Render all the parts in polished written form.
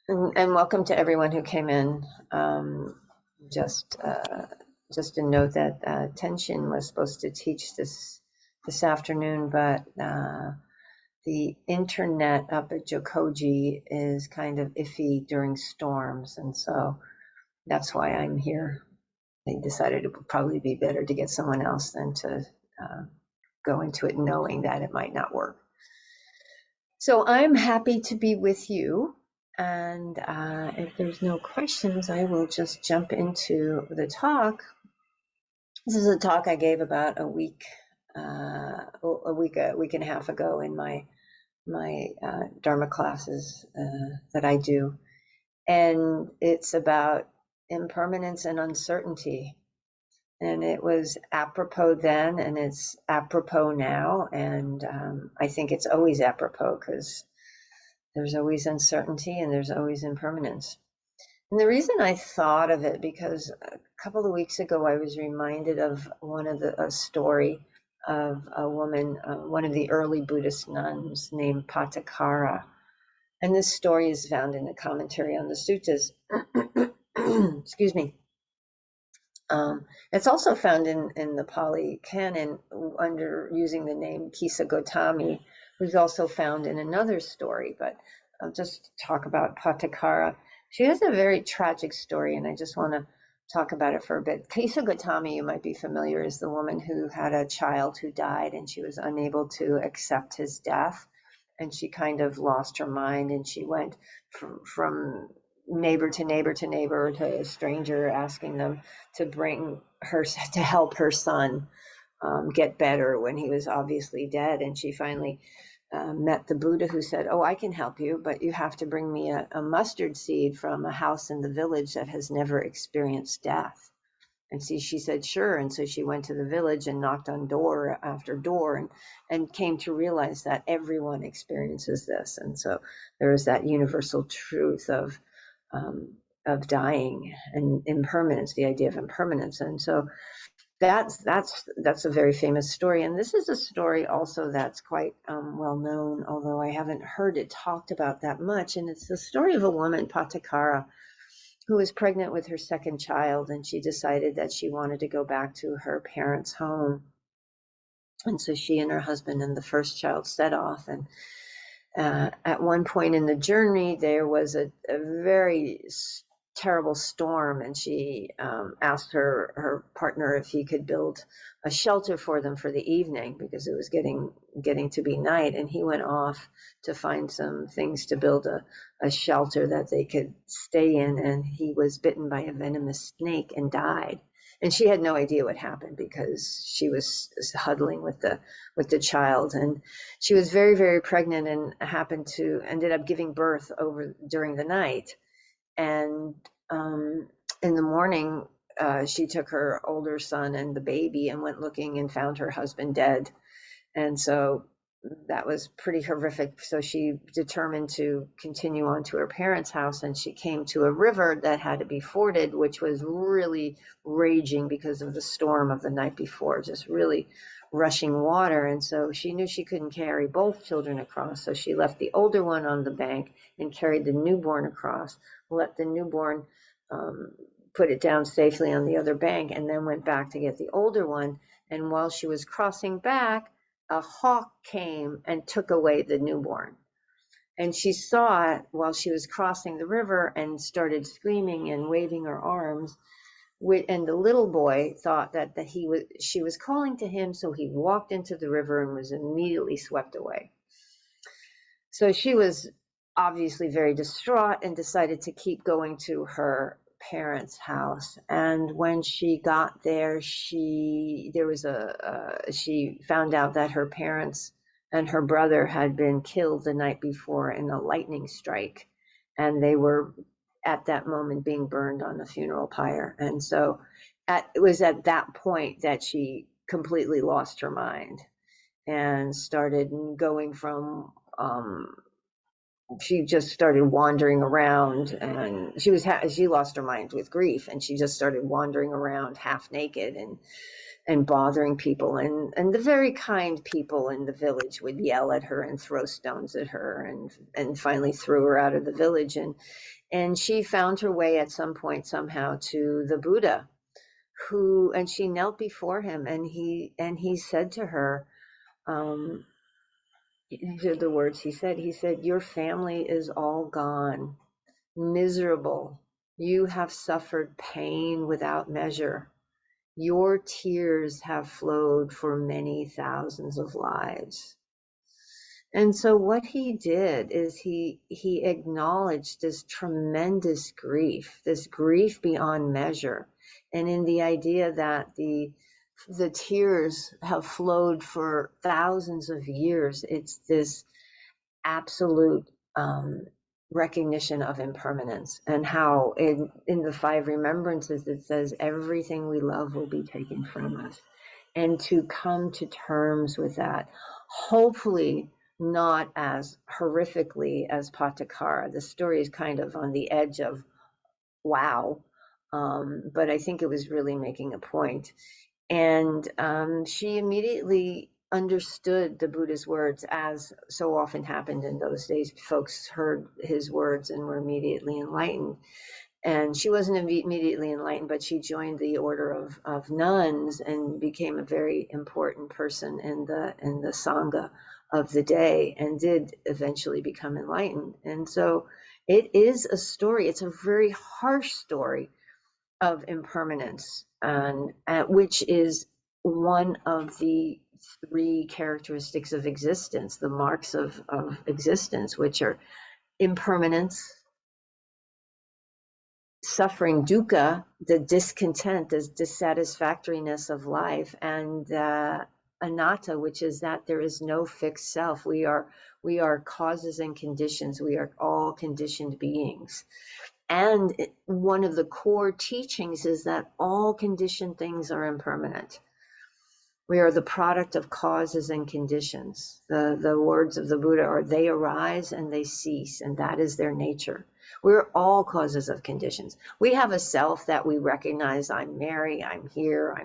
And welcome to everyone who came in. Just just a note that Tenshin was supposed to teach this afternoon, but the internet up at Jokoji is kind of iffy during storms, and so that's why I'm here. They decided it would probably be better to get someone else than to go into it knowing that it might not work. So I'm happy to be with you. And if there's no questions, I will just jump into the talk. This is a talk I gave about a week and a half ago in my Dharma classes that I do, and it's about impermanence and uncertainty. And it was apropos then, and it's apropos now, and I think it's always apropos because there's always uncertainty and there's always impermanence. And the reason I thought of it, because a couple of weeks ago I was reminded of a story of a woman, one of the early Buddhist nuns named Patakara. And this story is found in the commentary on the suttas. Excuse me. It's also found in the Pali Canon under using the name Kisa Gotami, who's also found in another story, but I'll just talk about Patakara. She has a very tragic story, and I just want to talk about it for a bit. Kisa Gotami, you might be familiar, is the woman who had a child who died, and she was unable to accept his death, and she kind of lost her mind, and she went from neighbor to neighbor to neighbor to a stranger, asking them to bring her to help her son get better when he was obviously dead. And she finally met the Buddha, who said, "Oh, I can help you, but you have to bring me a mustard seed from a house in the village that has never experienced death." And she said, "Sure." And so she went to the village and knocked on door after door, and came to realize that everyone experiences this. And so there is that universal truth of dying and impermanence, the idea of impermanence. And so that's a very famous story. And this is a story also that's quite well known, although I haven't heard it talked about that much. And it's the story of a woman, Patakara, who was pregnant with her second child, and she decided that she wanted to go back to her parents' home. And so she and her husband and the first child set off. And at one point in the journey, there was a very terrible storm, and she asked her partner if he could build a shelter for them for the evening because it was getting to be night. And he went off to find some things to build a shelter that they could stay in, and he was bitten by a venomous snake and died. And she had no idea what happened because she was huddling with the child, and she was very, very pregnant, and ended up giving birth during the night. And in the morning, she took her older son and the baby and went looking and found her husband dead. And so that was pretty horrific. So she determined to continue on to her parents' house, and she came to a river that had to be forded, which was really raging because of the storm of the night before, just really rushing water. And so she knew she couldn't carry both children across. So she left the older one on the bank and carried the newborn across, let the newborn put it down safely on the other bank, and then went back to get the older one. And while she was crossing back, a hawk came and took away the newborn. And she saw it while she was crossing the river and started screaming and waving her arms. And the little boy thought that she was calling to him, so he walked into the river and was immediately swept away. So she was obviously very distraught and decided to keep going to her parents' house. And when she got there, she found out that her parents and her brother had been killed the night before in a lightning strike, and they were at that moment being burned on the funeral pyre. And so it was at that point that she completely lost her mind and started going from she just started wandering around, and she lost her mind with grief, and she just started wandering around half naked, and bothering people. And the very kind people in the village would yell at her and throw stones at her, and finally threw her out of the village. And she found her way at some point somehow to the Buddha, and she knelt before him, and he said to her, these are the words he said. He said, "Your family is all gone, miserable. You have suffered pain without measure. Your tears have flowed for many thousands of lives." And so what he did is he acknowledged this tremendous grief, this grief beyond measure. And in the idea that the tears have flowed for thousands of years, it's this absolute recognition of impermanence, and how in the five remembrances it says everything we love will be taken from us, and to come to terms with that, hopefully not as horrifically as Patakara. The story is kind of on the edge of wow, but I think it was really making a point. And she immediately understood the Buddha's words, as so often happened in those days. Folks heard his words and were immediately enlightened. And she wasn't immediately enlightened, but she joined the order of nuns and became a very important person in the sangha of the day, and did eventually become enlightened. And so it is a story. It's a very harsh story of impermanence, and which is one of the three characteristics of existence, the marks of existence, which are impermanence, suffering, dukkha, the discontent, the dissatisfactoriness of life, and anatta, which is that there is no fixed self. We are causes and conditions. We are all conditioned beings. And one of the core teachings is that all conditioned things are impermanent. We are the product of causes and conditions. The words of the Buddha are, they arise and they cease, and that is their nature. We're all causes of conditions. We have a self that we recognize. I'm Mary, I'm here,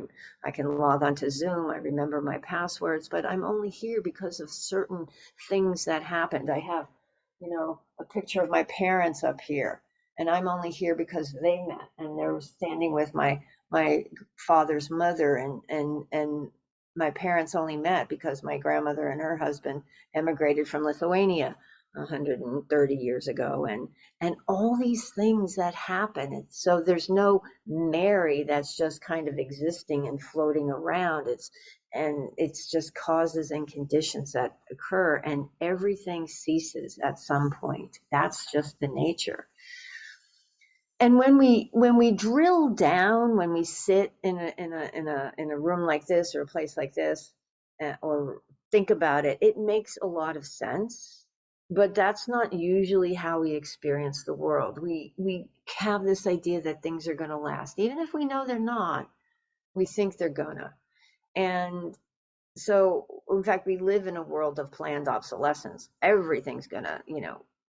I can log on to Zoom, I remember my passwords, but I'm only here because of certain things that happened. I have, a picture of my parents up here, and I'm only here because they met, and they're standing with my father's mother, and my parents only met because my grandmother and her husband emigrated from Lithuania 130 years ago, and all these things that happen. So there's no Mary that's just kind of existing and floating around. It's just causes and conditions that occur, and everything ceases at some point. That's just the nature. And when we drill down, when we sit in a room like this, or a place like this, or think about it, it makes a lot of sense. But that's not usually how we experience the world. We have this idea that things are going to last, even if we know they're not. We think they're gonna. And so, in fact, we live in a world of planned obsolescence. Everything's gonna,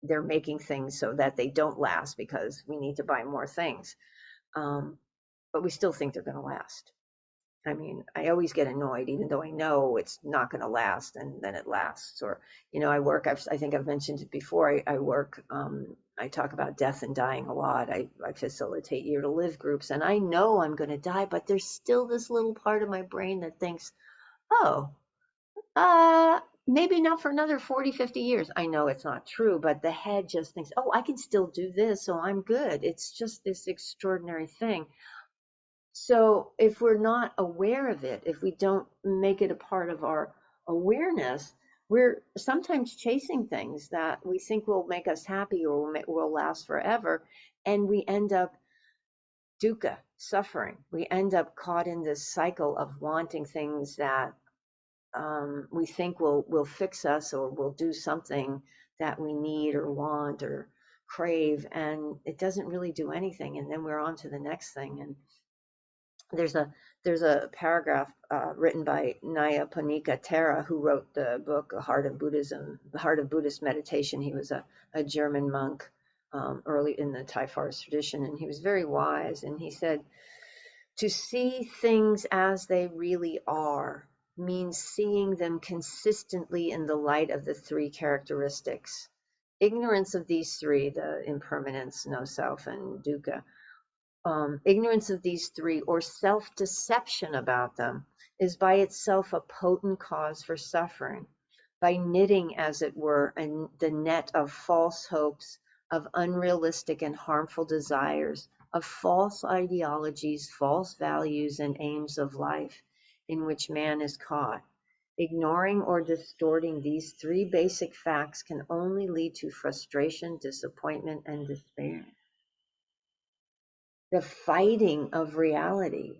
they're making things so that they don't last because we need to buy more things. But we still think they're going to last. I mean, I always get annoyed, even though I know it's not going to last, and then it lasts. Or, I think I've mentioned it before. I work, I talk about death and dying a lot. I facilitate year to live groups, and I know I'm going to die, but there's still this little part of my brain that thinks, oh, maybe not for another 40, 50 years. I know it's not true, but the head just thinks, oh, I can still do this, so I'm good. It's just this extraordinary thing. So if we're not aware of it, if we don't make it a part of our awareness, we're sometimes chasing things that we think will make us happy or will last forever, and we end up dukkha, suffering. We end up caught in this cycle of wanting things that we think will fix us, or will do something that we need or want or crave, and it doesn't really do anything. And then we're on to the next thing. And there's a paragraph written by Nyaya Thera, who wrote the book The Heart of Buddhist Meditation. He was a German monk early in the Thai forest tradition, and he was very wise. And he said, To see things as they really are means seeing them consistently in the light of the three characteristics. Ignorance of these three, the impermanence, no self, and dukkha, ignorance of these three or self-deception about them is by itself a potent cause for suffering. By knitting, as it were, the net of false hopes, of unrealistic and harmful desires, of false ideologies, false values, and aims of life in which man is caught. Ignoring or distorting these three basic facts can only lead to frustration, disappointment, and despair. The fighting of reality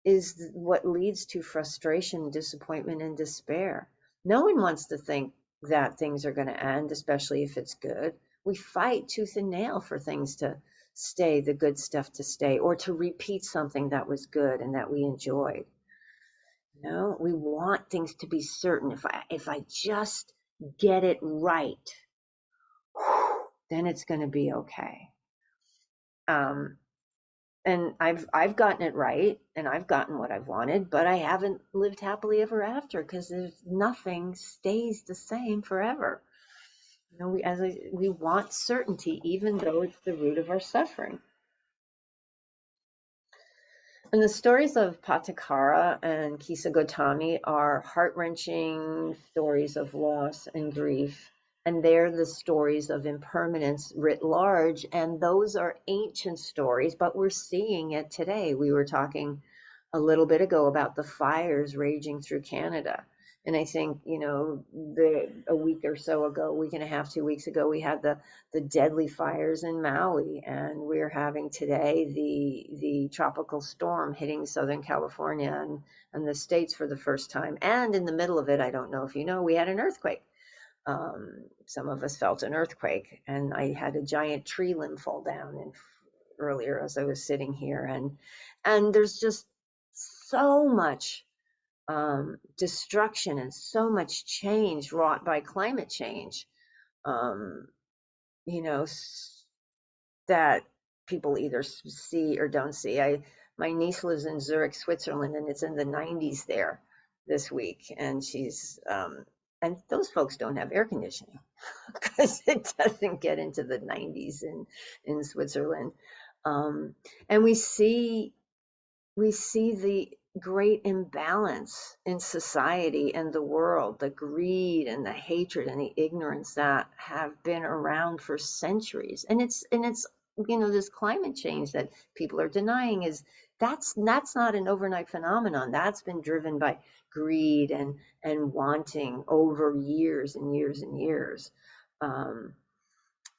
is what leads to frustration, disappointment, and despair. No one wants to think that things are going to end, especially if it's good. We fight tooth and nail for things to stay, the good stuff to stay, or to repeat something that was good and that we enjoyed. You know, we want things to be certain. If I just get it right, then it's going to be okay. And I've gotten it right, and I've gotten what I've wanted, but I haven't lived happily ever after, because there's nothing stays the same forever. You know, we want certainty, even though it's the root of our suffering. And the stories of Patakara and Kisa Gotami are heart-wrenching stories of loss and grief. And they're the stories of impermanence writ large. And those are ancient stories, but we're seeing it today. We were talking a little bit ago about the fires raging through Canada. And I think, you know, a week or so ago, week and a half, 2 weeks ago, we had the deadly fires in Maui, and we're having today the tropical storm hitting Southern California and the States for the first time. And in the middle of it, I don't know if you know, we had an earthquake. Some of us felt an earthquake, and I had a giant tree limb fall down earlier as I was sitting here, and there's just so much destruction and so much change wrought by climate change, you know, that people either see or don't see. My niece lives in Zurich, Switzerland, and it's in the 90s there this week, and she's and those folks don't have air conditioning because it doesn't get into the 90s in Switzerland. And we see the great imbalance in society and the world, the greed and the hatred and the ignorance that have been around for centuries. And it's you know, this climate change that people are denying that's not an overnight phenomenon. That's been driven by greed and wanting over years and years and years.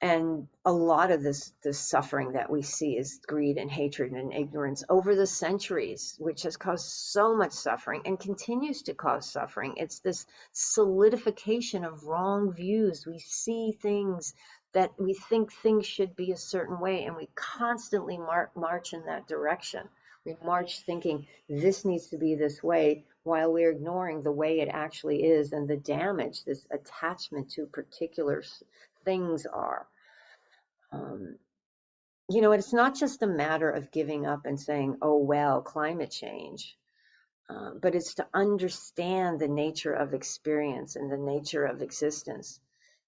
And a lot of this suffering that we see is greed and hatred and ignorance over the centuries, which has caused so much suffering and continues to cause suffering. It's this solidification of wrong views. We see things that we think things should be a certain way, and we constantly march in that direction. We march thinking this needs to be this way, while we're ignoring the way it actually is and the damage this attachment to particular things are. You know, it's not just a matter of giving up and saying, oh, well, climate change, but it's to understand the nature of experience and the nature of existence.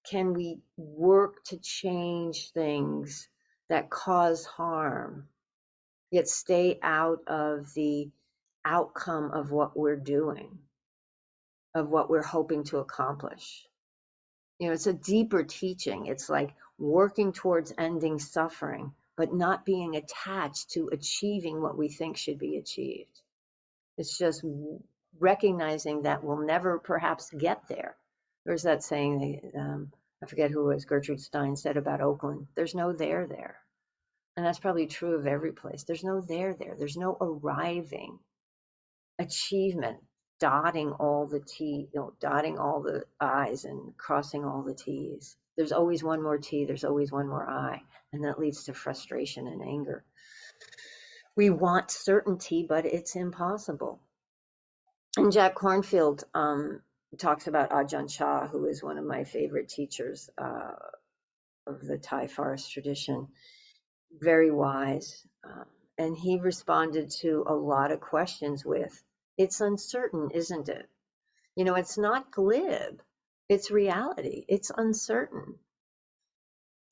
Can we work to change things that cause harm, yet stay out of the outcome of what we're doing, of what we're hoping to accomplish? You know, it's a deeper teaching. It's like working towards ending suffering, but not being attached to achieving what we think should be achieved. It's just recognizing that we'll never perhaps get there. There's that saying, I forget who it was, Gertrude Stein said about Oakland, there's no there there. And that's probably true of every place. There's no there there. There's no arriving achievement, dotting all the T, you know, dotting all the I's and crossing all the T's. There's always one more T, there's always one more I, and that leads to frustration and anger. We want certainty, but it's impossible. And Jack Kornfield talks about Ajahn Chah, who is one of my favorite teachers of the Thai forest tradition. Very wise. And he responded to a lot of questions with, it's uncertain, isn't it? You know, it's not glib. It's reality. It's uncertain.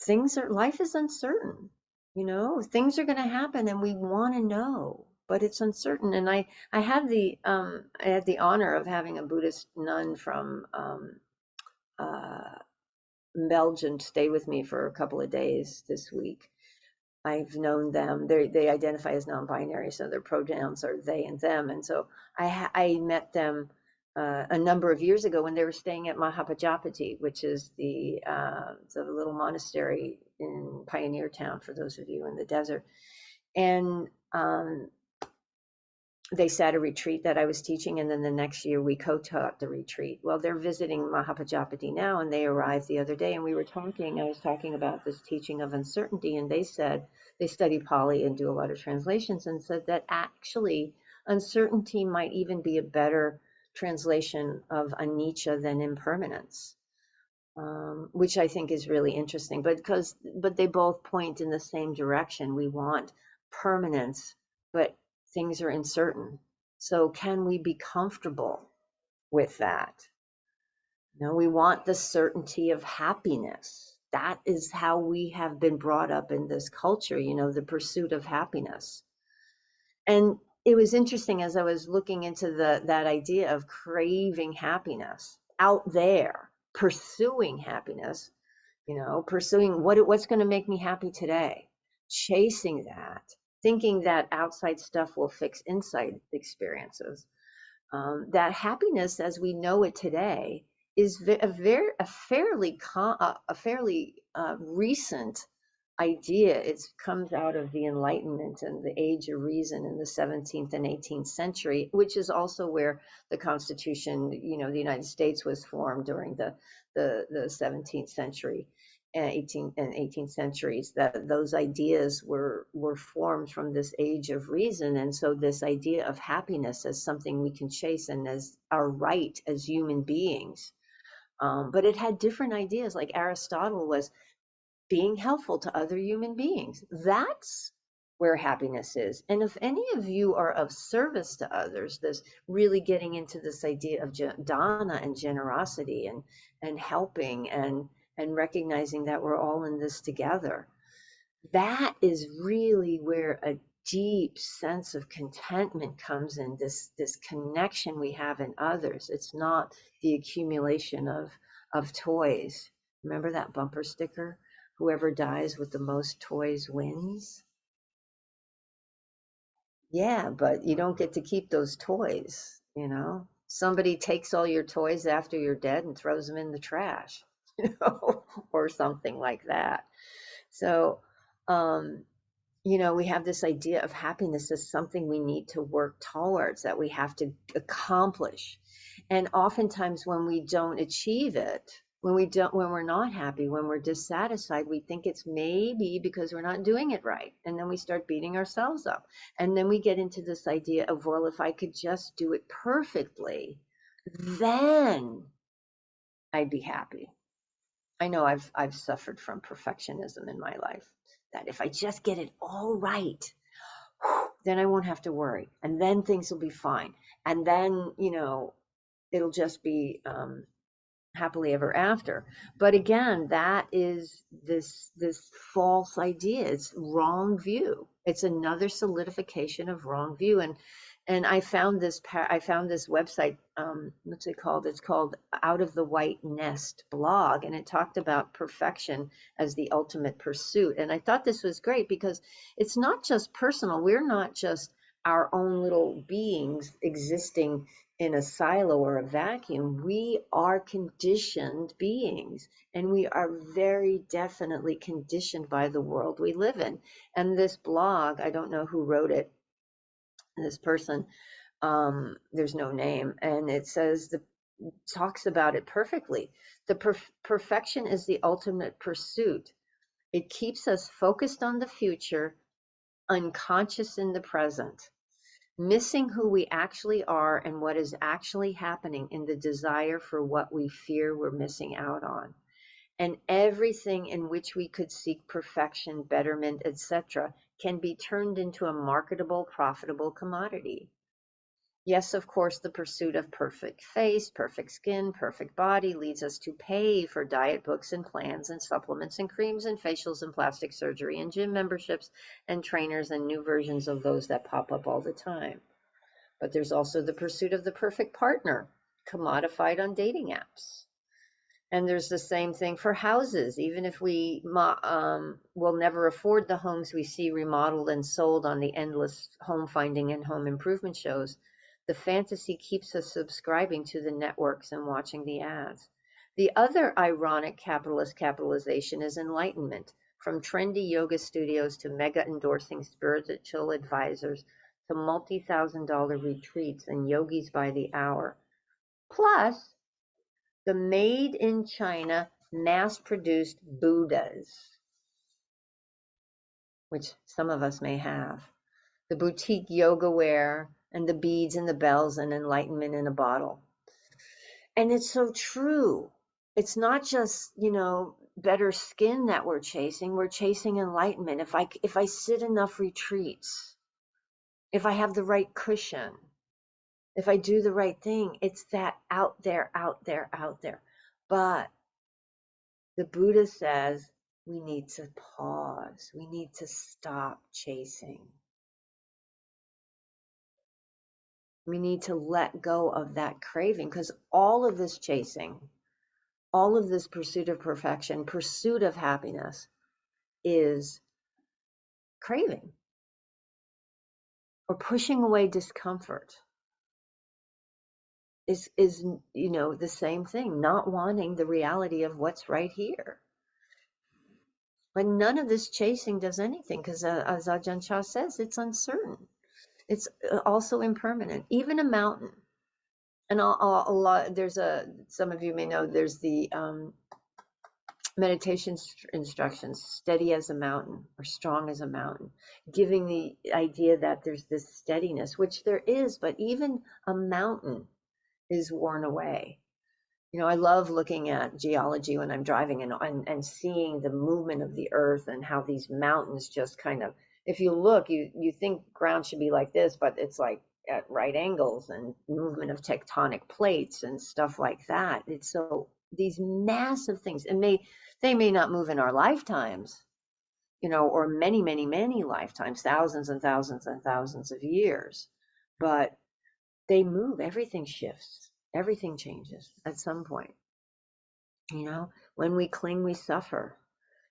Life is uncertain. You know, things are going to happen and we want to know, but it's uncertain. And I had the honor of having a Buddhist nun from uh, Belgium stay with me for a couple of days this week. I've known them. They identify as non-binary, so their pronouns are they and them. And so I met them a number of years ago when they were staying at Mahapajapati, which is the little monastery in Pioneer Town, for those of you in the desert. And they sat a retreat that I was teaching, and then the next year we co-taught the retreat. Well, they're visiting Mahapajapati now, and they arrived the other day, and I was talking about this teaching of uncertainty, and they said they study Pali and do a lot of translations, and said that actually uncertainty might even be a better translation of anicca than impermanence, which I think is really interesting. But they both point in the same direction. We want permanence, but things are uncertain. So can we be comfortable with that? No, we want the certainty of happiness. That is how we have been brought up in this culture, you know, the pursuit of happiness. And it was interesting as I was looking into that idea of craving happiness out there, pursuing happiness, you know, pursuing what's going to make me happy today, chasing that, thinking that outside stuff will fix inside experiences. That happiness, as we know it today, is a fairly recent idea. It comes out of the Enlightenment and the Age of Reason in the 17th and 18th century, which is also where the Constitution, you know, the United States was formed during the 17th century and 18th centuries. That those ideas were formed from this age of reason, and so this idea of happiness as something we can chase and as our right as human beings. But it had different ideas. Like Aristotle was being helpful to other human beings. That's where happiness is. And if any of you are of service to others, this really getting into this idea of dana and generosity and helping and recognizing that we're all in this together, that is really where a deep sense of contentment comes in, this connection we have in others. It's not the accumulation of toys. Remember that bumper sticker? Whoever dies with the most toys wins. Yeah, but you don't get to keep those toys, you know? Somebody takes all your toys after you're dead and throws them in the trash, you know, or something like that. So, you know, we have this idea of happiness as something we need to work towards, that we have to accomplish. And oftentimes when we don't achieve it, when we're not happy, when we're dissatisfied, we think it's maybe because we're not doing it right. And then we start beating ourselves up. And then we get into this idea of, well, if I could just do it perfectly, then I'd be happy. I know I've suffered from perfectionism in my life, that if I just get it all right, then I won't have to worry, and then things will be fine, and then, you know, it'll just be happily ever after. But again, that is this false idea. It's wrong view. It's another solidification of wrong view. And I found this website. What's it called? It's called Out of the White Nest blog, and it talked about perfection as the ultimate pursuit. And I thought this was great because it's not just personal. We're not just our own little beings existing in a silo or a vacuum. We are conditioned beings, and we are very definitely conditioned by the world we live in. And this blog, I don't know who wrote it, this person, there's no name, and it says talks about it perfectly. The perfection is the ultimate pursuit. It keeps us focused on the future, unconscious in the present, missing who we actually are and what is actually happening in the desire for what we fear we're missing out on. And everything in which we could seek perfection, betterment, etc., can be turned into a marketable, profitable commodity. Yes, of course, the pursuit of perfect face, perfect skin, perfect body leads us to pay for diet books and plans and supplements and creams and facials and plastic surgery and gym memberships and trainers and new versions of those that pop up all the time. But there's also the pursuit of the perfect partner, commodified on dating apps. And there's the same thing for houses. Even if we will never afford the homes we see remodeled and sold on the endless home finding and home improvement shows, the fantasy keeps us subscribing to the networks and watching the ads. The other ironic capitalist capitalization is enlightenment, from trendy yoga studios to mega endorsing spiritual advisors to multi-thousand-dollar retreats and yogis by the hour. Plus, the made in China mass-produced Buddhas, which some of us may have, the boutique yoga wear and the beads and the bells and enlightenment in a bottle. And it's so true. It's not just, better skin that we're chasing enlightenment. If I sit enough retreats, if I have the right cushion, if I do the right thing, it's that out there, out there, out there. But the Buddha says we need to pause. We need to stop chasing. We need to let go of that craving, because all of this chasing, all of this pursuit of perfection, pursuit of happiness is craving or pushing away discomfort. Is the same thing, not wanting the reality of what's right here. But none of this chasing does anything, because as Ajahn Chah says, it's uncertain. It's also impermanent. Even a mountain, and a lot. Some of you may know. There's the meditation instructions: steady as a mountain or strong as a mountain, giving the idea that there's this steadiness, which there is. But even a mountain is worn away. I love looking at geology when I'm driving and seeing the movement of the earth and how these mountains just kind of, if you look, you think ground should be like this, but it's like at right angles and movement of tectonic plates and stuff like that. It's so these massive things, and they may not move in our lifetimes, or many, many, many lifetimes, thousands and thousands and thousands of years, but they move. Everything shifts. Everything changes at some point. When we cling, we suffer.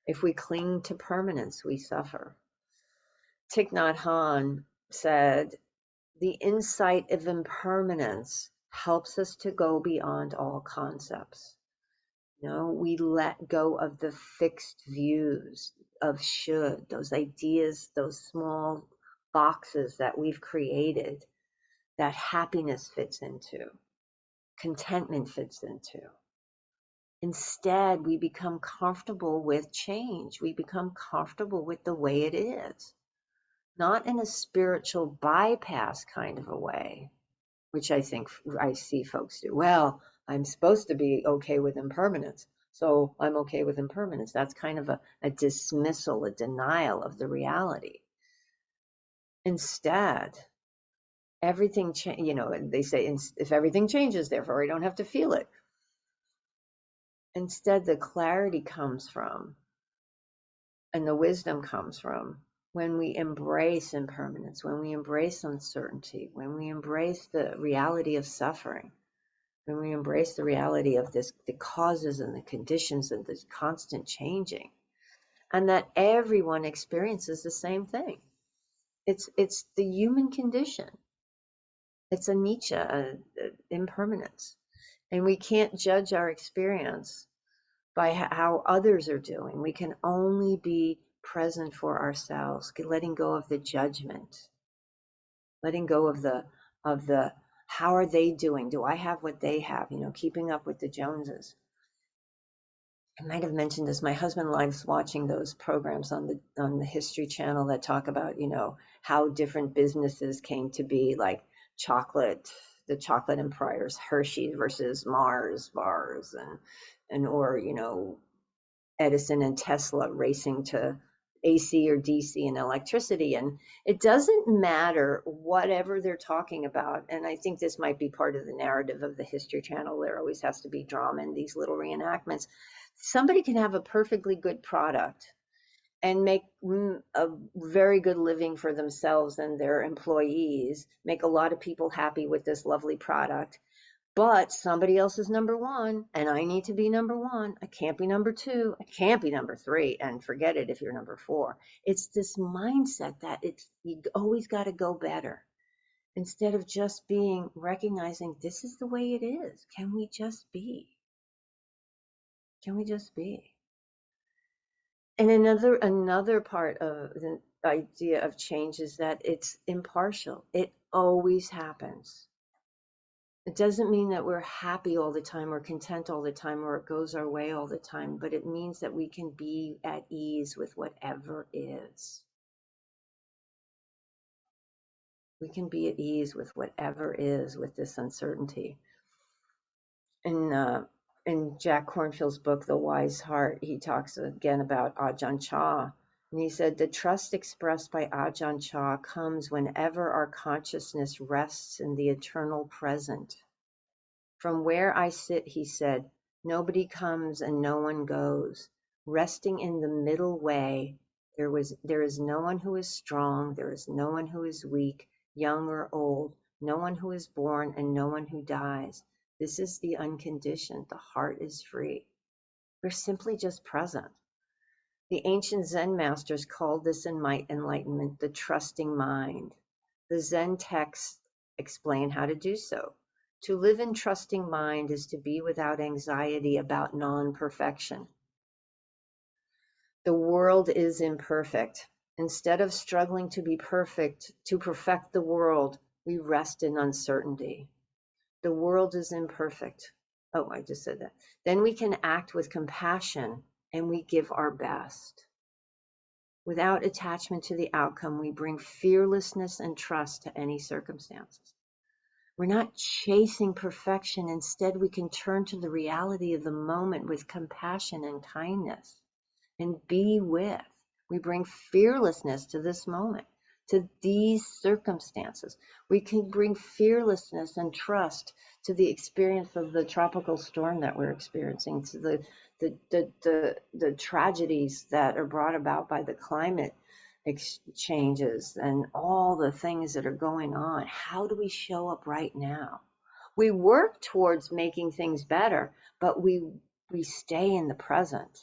If we cling to permanence, we suffer. Thich Nhat Hanh said, the insight of impermanence helps us to go beyond all concepts. We let go of the fixed views of should, those ideas, those small boxes that we've created that happiness fits into, contentment fits into. Instead, we become comfortable with change. We become comfortable with the way it is, not in a spiritual bypass kind of a way, which I think I see folks do. Well, I'm supposed to be okay with impermanence, so I'm okay with impermanence. That's kind of a dismissal, a denial of the reality. Instead, everything, they say, if everything changes, therefore I don't have to feel it. Instead, the clarity comes from, and the wisdom comes from, when we embrace impermanence, when we embrace uncertainty, when we embrace the reality of suffering, when we embrace the reality of the causes and the conditions and this constant changing, and that everyone experiences the same thing. It's the human condition. It's anicca, impermanence. And we can't judge our experience by how others are doing. We can only be present for ourselves, letting go of the judgment, letting go of the how are they doing? Do I have what they have? Keeping up with the Joneses. I might have mentioned this. My husband likes watching those programs on the History Channel that talk about, how different businesses came to be, like the chocolate empires, Hershey versus Mars bars, or Edison and Tesla racing to AC or DC and electricity. And it doesn't matter whatever they're talking about. And I think this might be part of the narrative of the History Channel. There always has to be drama in these little reenactments. Somebody can have a perfectly good product and make a very good living for themselves and their employees, make a lot of people happy with this lovely product. But somebody else is number one, and I need to be number one. I can't be number two. I can't be number three. And forget it if you're number four. It's this mindset that you always got to go better instead of just recognizing this is the way it is. Can we just be? Can we just be? And another part of the idea of change is that it's impartial. It always happens. It doesn't mean that we're happy all the time or content all the time or it goes our way all the time, but it means that we can be at ease with whatever is. We can be at ease with whatever is with this uncertainty. In Jack Kornfield's book, The Wise Heart, he talks again about Ajahn Chah. And he said, the trust expressed by Ajahn Chah comes whenever our consciousness rests in the eternal present. From where I sit, he said, nobody comes and no one goes. Resting in the middle way, there is no one who is strong, there is no one who is weak, young or old, no one who is born and no one who dies. This is the unconditioned. The heart is free. We're simply just present. The ancient Zen masters called this enlightenment the trusting mind. The Zen texts explain how to do so. To live in trusting mind is to be without anxiety about non-perfection. The world is imperfect. Instead of struggling to be perfect, to perfect the world, we rest in uncertainty. The world is imperfect. Oh, I just said that. Then we can act with compassion and we give our best. Without attachment to the outcome, we bring fearlessness and trust to any circumstances. We're not chasing perfection. Instead, we can turn to the reality of the moment with compassion and kindness and be with. We bring fearlessness to this moment, to these circumstances. We can bring fearlessness and trust to the experience of the tropical storm that we're experiencing, to the tragedies that are brought about by the climate changes and all the things that are going on. How do we show up right now? We work towards making things better, but we stay in the present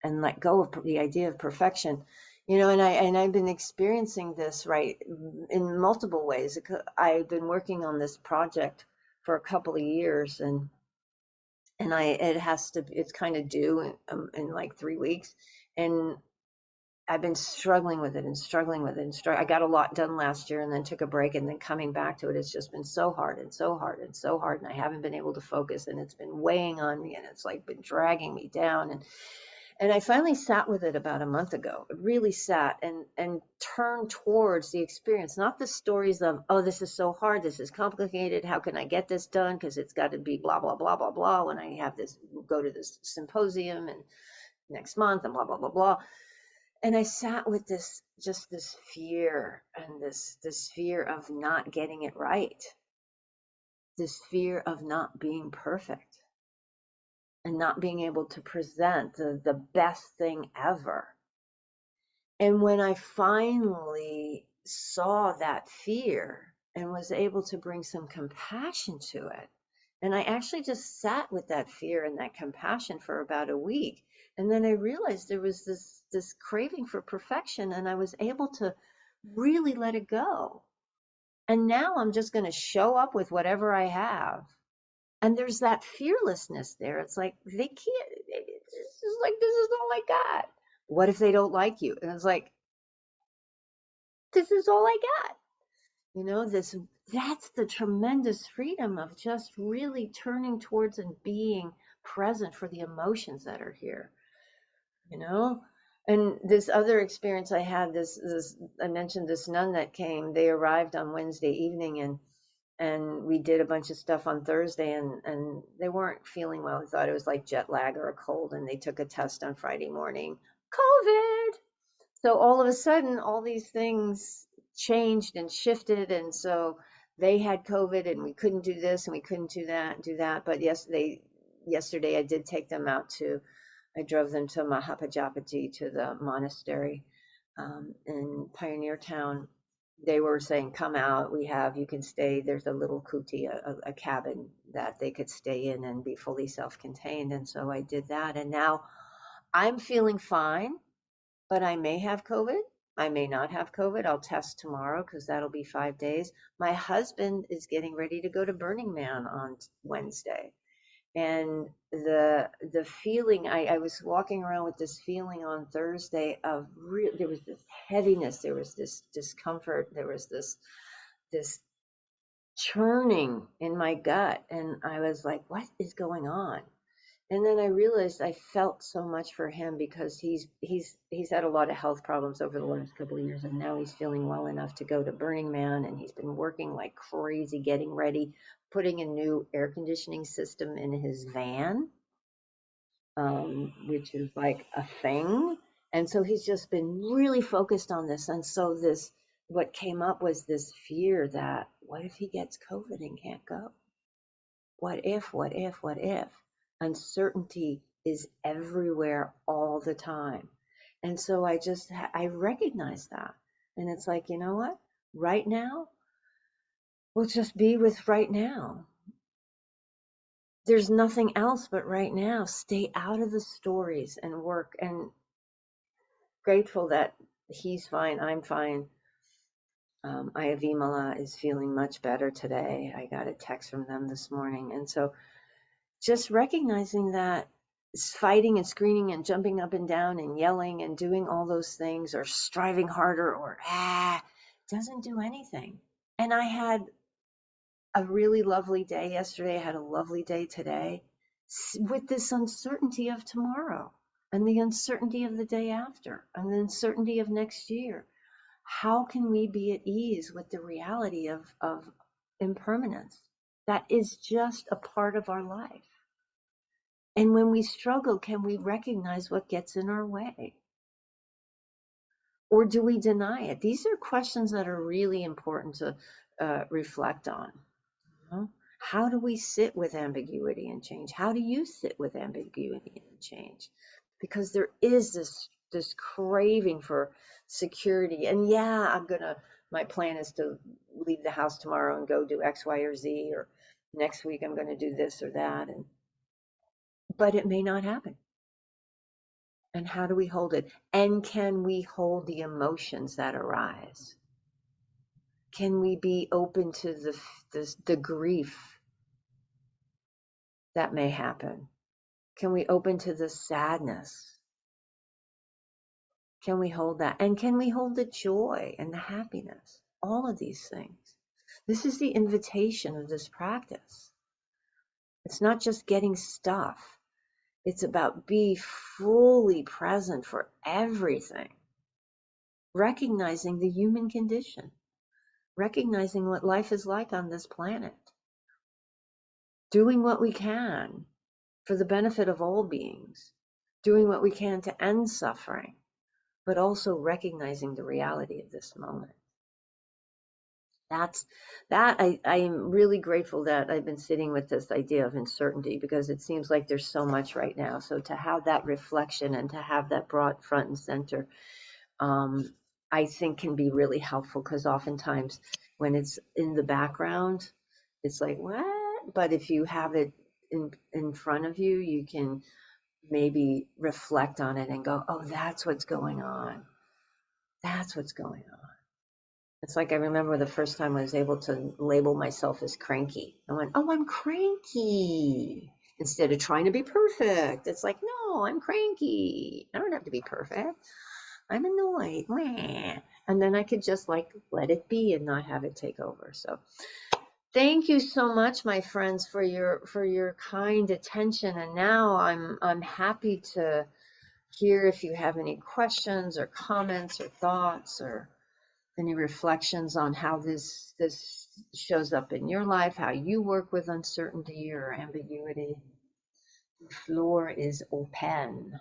and let go of the idea of perfection. And I've been experiencing this right in multiple ways. I've been working on this project for a couple of years, and it's kind of due in like 3 weeks, and I've been struggling with it. I got a lot done last year and then took a break, and then coming back to it, it's just been so hard and so hard and so hard, and I haven't been able to focus, and it's been weighing on me, and it's like been dragging me down. And I finally sat with it about a month ago. I really sat and turned towards the experience, not the stories of, oh, this is so hard, this is complicated, how can I get this done? Because it's got to be blah, blah, blah, blah, blah, when I have this, go to this symposium and next month and blah, blah, blah, blah. And I sat with this fear and this fear of not getting it right, this fear of not being perfect, and not being able to present the best thing ever. And when I finally saw that fear and was able to bring some compassion to it, and I actually just sat with that fear and that compassion for about a week, and then I realized there was this craving for perfection, and I was able to really let it go. And now I'm just going to show up with whatever I have. And there's that fearlessness there. It's like, they can't, this is all I got. What if they don't like you? And it's like, this is all I got. That's the tremendous freedom of just really turning towards and being present for the emotions that are here. And this other experience I had, I mentioned this nun that came, they arrived on Wednesday evening, and we did a bunch of stuff on Thursday, and they weren't feeling well. They thought it was like jet lag or a cold, and they took a test on Friday morning. COVID. So all of a sudden, all these things changed and shifted. And so they had COVID and we couldn't do this and we couldn't do that. But yesterday I did take them out I drove them to Mahapajapati, to the monastery in Pioneer Town. They were saying, come out, you can stay. There's a little kuti, a cabin that they could stay in and be fully self-contained. And so I did that. And now I'm feeling fine, but I may have COVID. I may not have COVID. I'll test tomorrow because that'll be 5 days. My husband is getting ready to go to Burning Man on Wednesday. And the feeling, I was walking around with this feeling on Thursday of there was this heaviness, there was this discomfort, there was this churning in my gut. And I was like, what is going on? And then I realized I felt so much for him because he's had a lot of health problems over the last couple of years, and now he's feeling well enough to go to Burning Man, and he's been working like crazy, getting ready, putting a new air conditioning system in his van, which is like a thing. And so he's just been really focused on this. And so what came up was this fear that what if he gets COVID and can't go? What if? Uncertainty is everywhere all the time. And so I recognize that. And it's like, you know what? Right now, we'll just be with right now. There's nothing else but right now. Stay out of the stories and work. And grateful that he's fine, I'm fine. Ayavimala is feeling much better today. I got a text from them this morning. And so just recognizing that fighting and screaming and jumping up and down and yelling and doing all those things or striving harder or doesn't do anything. And I had a really lovely day yesterday. I had a lovely day today with this uncertainty of tomorrow and the uncertainty of the day after and the uncertainty of next year. How can we be at ease with the reality of impermanence? That is just a part of our life. And when we struggle, can we recognize what gets in our way? Or do we deny it? These are questions that are really important to reflect on. How do we sit with ambiguity and change? How do you sit with ambiguity and change? Because there is this craving for security. And my plan is to leave the house tomorrow and go do X, Y, or Z, or next week I'm going to do this or that. But it may not happen. And how do we hold it? And can we hold the emotions that arise? Can we be open to the grief that may happen? Can we open to the sadness? Can we hold that? And can we hold the joy and the happiness? All of these things. This is the invitation of this practice. It's not just getting stuff. It's about be fully present for everything. Recognizing the human condition. Recognizing what life is like on this planet. Doing what we can for the benefit of all beings. Doing what we can to end suffering. But also recognizing the reality of this moment. I'm really grateful that I've been sitting with this idea of uncertainty because it seems like there's so much right now. So to have that reflection and to have that brought front and center, I think can be really helpful because oftentimes when it's in the background, it's like, what? But if you have it in front of you, you can maybe reflect on it and go, oh, that's what's going on. That's what's going on. It's like I remember the first time I was able to label myself as cranky. I went, oh, I'm cranky. Instead of trying to be perfect. It's like, no, I'm cranky. I don't have to be perfect. I'm annoyed. And then I could just like let it be and not have it take over. So thank you so much, my friends, for your kind attention. And now I'm happy to hear if you have any questions or comments or thoughts or any reflections on how this shows up in your life, how you work with uncertainty or ambiguity. The floor is open.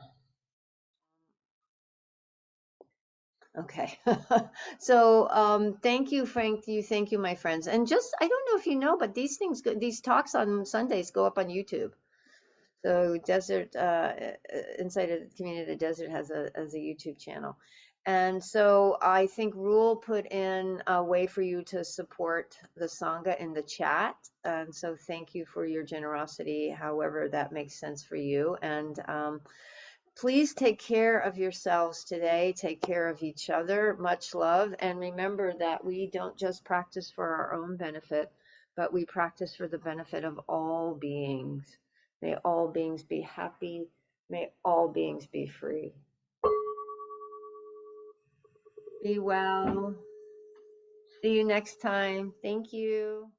Okay. So thank you, Frank. Thank you, my friends. And just, I don't know if you know, but these things, these talks on Sundays go up on YouTube. So Desert, Inside of the Community of the Desert has a YouTube channel. And so I think Rule put in a way for you to support the Sangha in the chat. And so thank you for your generosity, however that makes sense for you. And please take care of yourselves today. Take care of each other. Much love. And remember that we don't just practice for our own benefit, but we practice for the benefit of all beings. May all beings be happy. May all beings be free. Be well. See you next time. Thank you.